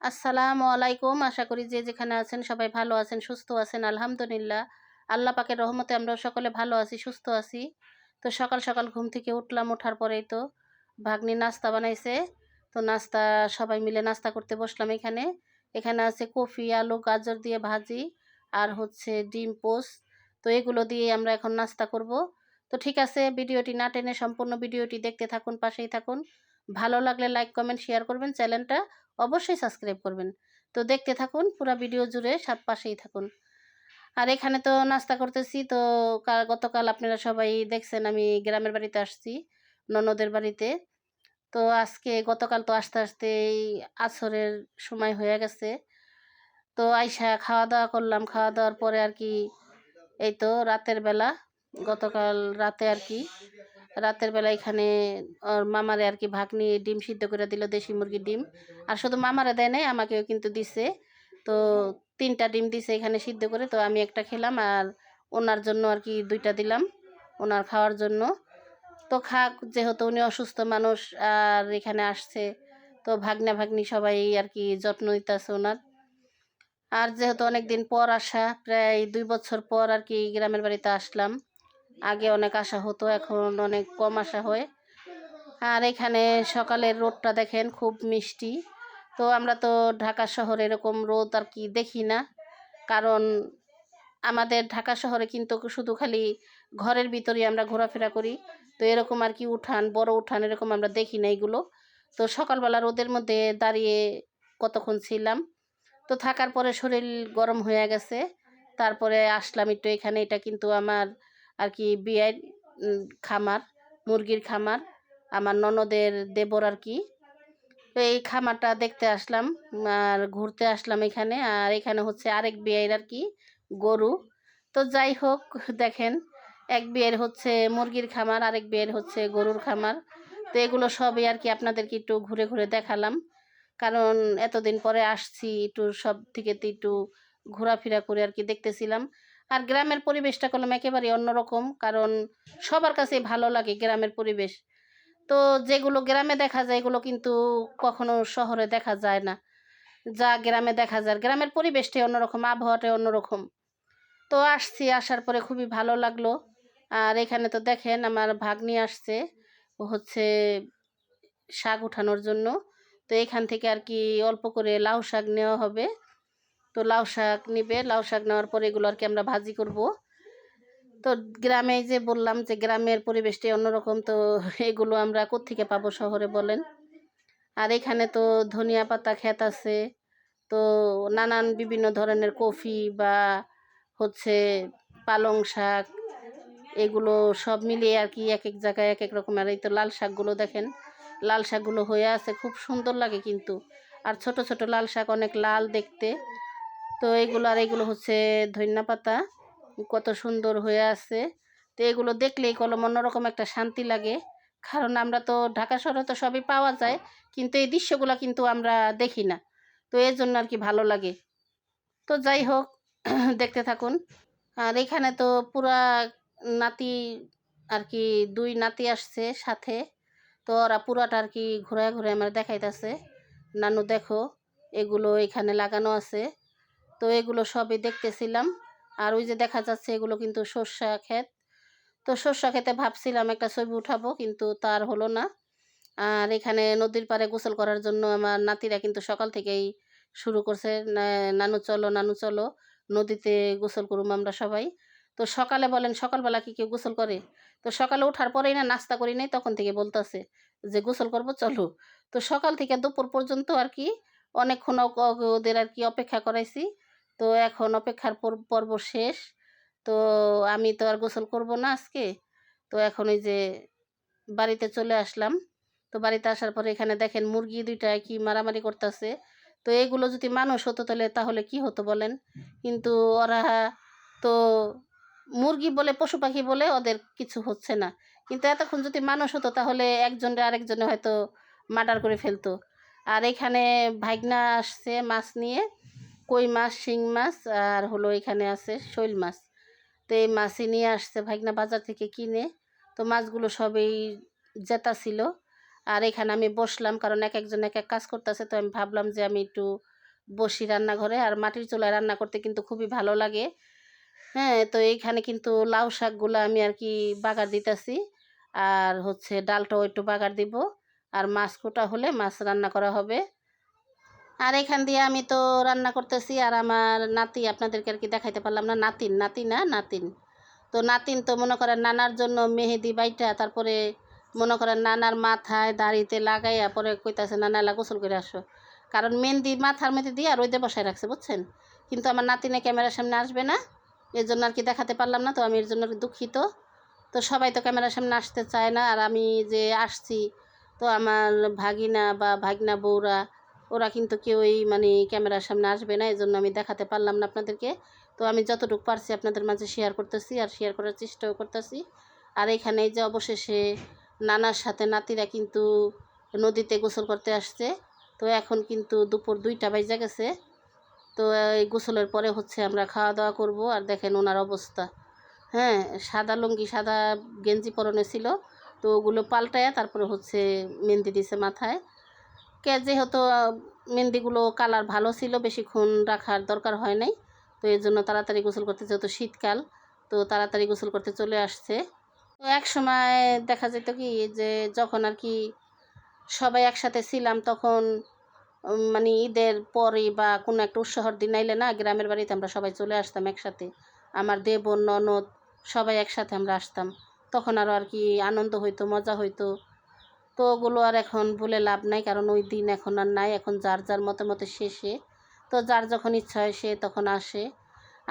আসসালামু আলাইকুম। আশা করি যে যেখানে আছেন সবাই ভালো আছেন, সুস্থ আছেন। আলহামদুলিল্লাহ। আল্লাহ পাকের রহমতে আমরাও সকলে ভালো আছি, সুস্থ আছি। তো সকাল, সকাল ঘুম থেকে উঠলাম। ওঠার পরেই তো ভাগ্নি নাস্তা বানাইছে। তো নাস্তা সবাই মিলে নাস্তা করতে বসলাম এখানে। এখানে আছে কফি, আলু, গাজর দিয়ে ভাজি আর হচ্ছে ডিম পোস্ট। তো এগুলো দিয়ে আমরা এখন নাস্তা করব। তো ঠিক আছে, ভিডিওটি না টেনে সম্পূর্ণ ভিডিওটি দেখতে থাকুন, পাশেই থাকুন। ভালো লাগলে লাইক, কমেন্ট, শেয়ার করবেন। চ্যানেলটা অবশ্যই সাবস্ক্রাইব করবেন। তো দেখতে থাকুন পুরো ভিডিও জুড়ে, পাশেই থাকুন। আর এখানে তো নাস্তা করতেছি। তো গতকাল আপনারা সবাই দেখছেন আমি গ্রামের বাড়িতে আসছি, ননদের বাড়িতে। তো আজকে গতকাল তো আসতে আসতে এই আসরের সময় হয়ে গেছে। তো আইসা খাওয়া দাওয়া করলাম। খাওয়া দাওয়ার পরে আর কি এই তো রাতের বেলা, গতকাল রাতে আর কি রাতের বেলা এখানে ওর মামারে আর কি ভাগ্নি ডিম সিদ্ধ করে দিল, দেশি মুরগির ডিম। আর শুধু মামারে দেয় নাই, আমাকেও কিন্তু দিছে। তো 3টা ডিম দিছে এখানে সিদ্ধ করে। তো আমি একটা খেলাম আর ওনার জন্য আর কি 2টা দিলাম, ওনার খাওয়ার জন্য। তো খাক, যেহেতু উনি অসুস্থ মানুষ আর এখানে আসছে। তো ভাগ্না ভাগ্নি সবাই আর কি যত্ন নিতেছে ওনার। আর যেহেতু অনেক দিন পর আসা, প্রায় 2 বছর পর আর কি গ্রামের বাড়িতে আসলাম। আগে অনেক আসা হতো, এখন অনেক কম আসা হয়। আর এখানে সকালের রোদটা দেখেন, খুব মিষ্টি। তো আমরা তো ঢাকা শহরে এরকম রোদ আর কি দেখি না, কারণ আমাদের ঢাকা শহরে কিন্তু শুধু খালি ঘরের ভিতরেই আমরা ঘোরাফেরা করি। তো এরকম আর কি উঠান, বড় উঠান এরকম আমরা দেখি না এগুলো। তো সকালবেলা রোদের মধ্যে দাঁড়িয়ে কতক্ষণ ছিলাম। তো থাকার পরে শরীর গরম হয়ে গেছে। তারপরে আসলাম একটু এখানে। এটা কিন্তু আমার আর কি বিয়ের খামার, মুরগির খামার, আমার ননদের দেবর আর কি। তো এই খামারটা দেখতে আসলাম আর ঘুরতে আসলাম এখানে। আর এখানে হচ্ছে আরেক বিয়ের আর কি গরু। তো যাই হোক, দেখেন, এক বিয়ের হচ্ছে মুরগির খামার, আরেক বিয়ের হচ্ছে গরুর খামার। তো এগুলো সবই আর কি আপনাদেরকে একটু ঘুরে ঘুরে দেখালাম, কারণ এতদিন পরে আসছি, একটু সব থেকে তো একটু ঘোরাফেরা করে আর কি দেখতেছিলাম। আর গ্রামের পরিবেশটা করলাম একেবারে অন্যরকম, কারণ সবার কাছে ভালো লাগে গ্রামের পরিবেশ। তো যেগুলো গ্রামে দেখা যায় এগুলো কিন্তু কখনো শহরে দেখা যায় না। যা গ্রামে দেখা যায়, গ্রামের পরিবেশটাই অন্যরকম, আবহাওয়াটাই অন্যরকম। তো আসছি, আসার পরে খুবই ভালো লাগলো। আর এখানে তো দেখেন আমার ভাগ্নি আসছে, ও হচ্ছে শাক উঠানোর জন্য। তো এখান থেকে আর কি অল্প করে লাউ শাক নেওয়া হবে। তো লাউ শাক নিবে, লাউ শাক নেওয়ার পরে এগুলো আর কি আমরা ভাজি করব। তো গ্রামে যে বললাম যে গ্রামের পরিবেশটাই অন্যরকম। তো এগুলো আমরা কোত্থেকে পাবো শহরে বলেন। আর এখানে তো ধনিয়া পাতা ক্ষেত আছে। তো নানান বিভিন্ন ধরনের কফি বা হচ্ছে পালং শাক, এগুলো সব মিলিয়ে আর কি এক এক জায়গায় এক এক রকম। আর এই তো লাল শাকগুলো দেখেন, লাল শাকগুলো হয়ে আছে, খুব সুন্দর লাগে কিন্তু। আর ছোট ছোট লাল শাক, অনেক লাল দেখতে। তো এগুলো আর এগুলো হচ্ছে ধনিয়া পাতা, কত সুন্দর হয়ে আছে। তো এগুলো দেখলেই কলম অন্যরকম একটা শান্তি লাগে, কারণ আমরা তো ঢাকা শহরে তো সবই পাওয়া যায়, কিন্তু এই দৃশ্যগুলো কিন্তু আমরা দেখি না। তো এর জন্য আর কি ভালো লাগে। তো যাই হোক, দেখতে থাকুন। আর এখানে তো পুরা নাতি আর কি, 2 নাতি আসছে সাথে। তো ওরা পুরাটা আর কি ঘুরায় ঘুরায় আমার দেখাইতেছে, নানু দেখো এগুলো এখানে লাগানো আছে। তো এগুলো সবই দেখতেছিলাম। আর ওই যে দেখা যাচ্ছে এগুলো কিন্তু সর্ষা ক্ষেত। তো সর্ষা ক্ষেতে ভাবছিলাম একটা ছবি উঠাবো, কিন্তু তার হলো না। আর এখানে নদীর পাড়ে গোসল করার জন্য আমার নাতিরা কিন্তু সকাল থেকেই শুরু করছে, নানু চলো, নানু চলো, নদীতে গোসল করুম আমরা সবাই। তো সকালে বলেন, সকালবেলা কি কেউ গোসল করে? তো সকালে ওঠার পরেই না নাস্তা করি নাই, তখন থেকে বলতেছে যে গোসল করবো চলো। তো সকাল থেকে দুপুর পর্যন্ত আর কি অনেকক্ষণ ওদের আর কি অপেক্ষা করাইছি। তো এখন অপেক্ষার পর্ব শেষ। তো আমি তো আর গোসল করব না আজকে। তো এখন ওই যে বাড়িতে চলে আসলাম। তো বাড়িতে আসার পরে এখানে দেখেন মুরগি 2টা কি মারামারি করতেছে। তো এগুলো যদি মানুষ হতো তাহলে তাহলে কি হতো বলেন। কিন্তু ওরা তো মুরগি বলে, পশু পাখি বলে ওদের কিছু হচ্ছে না। কিন্তু এতক্ষণ যদি মানুষ হতো তাহলে একজনে আরেকজনে হয়তো মার্ডার করে ফেলতো। আর এখানে ভাইগনা আসছে মাছ নিয়ে, কই মাছ, শিং মাছ, আর হলো এখানে আছে শৈল মাছ। তো এই মাছই নিয়ে আসছে ভাইগনা বাজার থেকে কিনে। তো মাছগুলো সবই জেতা ছিল। আর এখানে আমি বসলাম, কারণ এক একজন এক এক কাজ করতেছে। তো আমি ভাবলাম যে আমি একটু বসি রান্নাঘরে। আর মাটির চুলায় রান্না করতে কিন্তু খুবই ভালো লাগে। হ্যাঁ, তো এইখানে কিন্তু লাউ শাকগুলো আমি আর কি বাগার দিতেছি, আর হচ্ছে ডালটাও একটু বাগার দিব, আর মাছ কোটা হলে মাছ রান্না করা হবে। আর এখান দিয়ে আমি তো রান্না করতেছি, আর আমার নাতি আপনাদেরকে আর কি দেখাইতে পারলাম না, নাতিন, নাতি না নাতিন। তো নাতিন তো মনে করেন নানার জন্য মেহেদি বাইটা, তারপরে মনে করেন নানার মাথায় দাড়িতে লাগাইয়া পরে কইতাছে নানা এলা গোসল করে আসো, কারণ মেহেন্দি মাথার মধ্যে দিয়ে আর ওই দিয়ে বসায় রাখছে, বুঝছেন। কিন্তু আমার নাতিনে ক্যামেরার সামনে আসবে না, এর জন্য আর কি দেখাতে পারলাম না। তো আমি এর জন্য দুঃখিত। তো সবাই তো ক্যামেরার সামনে আসতে চায় না, আর আমি যে আসছি, তো আমার ভাগিনা বা ভাগনা বউরা ওরা কিন্তু কেউই মানে ক্যামেরার সামনে আসবে না, এই জন্য আমি দেখাতে পারলাম না আপনাদেরকে। তো আমি যতটুকু পারছি আপনাদের মাঝে শেয়ার করতেছি, আর শেয়ার করার চেষ্টাও করতেছি। আর এখানে যে অবশেষে নানার সাথে নাতিরা কিন্তু নদীতে গোসল করতে আসছে। তো এখন কিন্তু দুপুর 2টা বাজে গেছে। তো এই গোসলের পরে হচ্ছে আমরা খাওয়া দাওয়া করব। আর দেখেন ওনার অবস্থা, হ্যাঁ, সাদা লুঙ্গি সাদা গেঞ্জি পরনে ছিল, তো ওগুলো পাল্টায় তারপরে হচ্ছে মেহেন্দি দিছে মাথায়। যেহেতু মেহেন্দিগুলো কালার ভালো ছিল, বেশিক্ষণ রাখার দরকার হয় নাই, তো এর জন্য তাড়াতাড়ি গোসল করতে, যেহেতু শীতকাল, তো তাড়াতাড়ি গোসল করতে চলে আসছে। তো এক সময় দেখা যেত কি যে যখন আর কি সবাই একসাথে ছিলাম, তখন মানে ঈদের পরে বা কোনো একটা উৎসবর দিন আইলে না, গ্রামের বাড়িতে আমরা সবাই চলে আসতাম একসাথে, আমার দেবর ননদ সবাই একসাথে আমরা আসতাম, তখন আরও আর কি আনন্দ হইতো, মজা হইতো। তো ওগুলো আর এখন বলে লাভ নাই, কারণ ওই দিন এখন আর নাই, এখন যার যার মতে মতে শেষে। তো যার যখন ইচ্ছা হয় সে তখন আসে।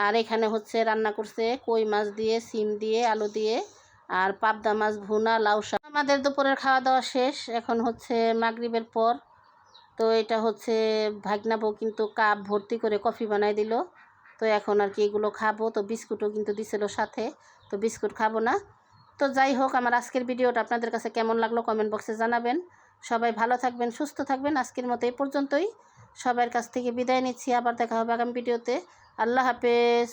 আর এখানে হচ্ছে রান্না করছে কই মাছ দিয়ে, সিম দিয়ে, আলু দিয়ে, আর পাবদা মাছ ভুনা, লাউ শাক। আমাদের দুপুরের খাওয়া দাওয়া শেষ, এখন হচ্ছে মাগরিবের পর। তো এটা হচ্ছে ভাগনা বউ কিন্তু কাপ ভর্তি করে কফি বানাই দিল। তো এখন আর কি এগুলো খাবো। তো বিস্কুটও কিন্তু দিছিল সাথে, তো বিস্কুট খাবো না। তো যাই হোক, আমার আজকের ভিডিওটা আপনাদের কাছে কেমন লাগলো কমেন্ট বক্সে জানাবেন। সবাই ভালো থাকবেন, সুস্থ থাকবেন। আজকের মতো এই পর্যন্তই, সবার কাছ থেকে বিদায় নিচ্ছি। আবার দেখা হবে আগামী ভিডিওতে। আল্লাহ হাফেজ।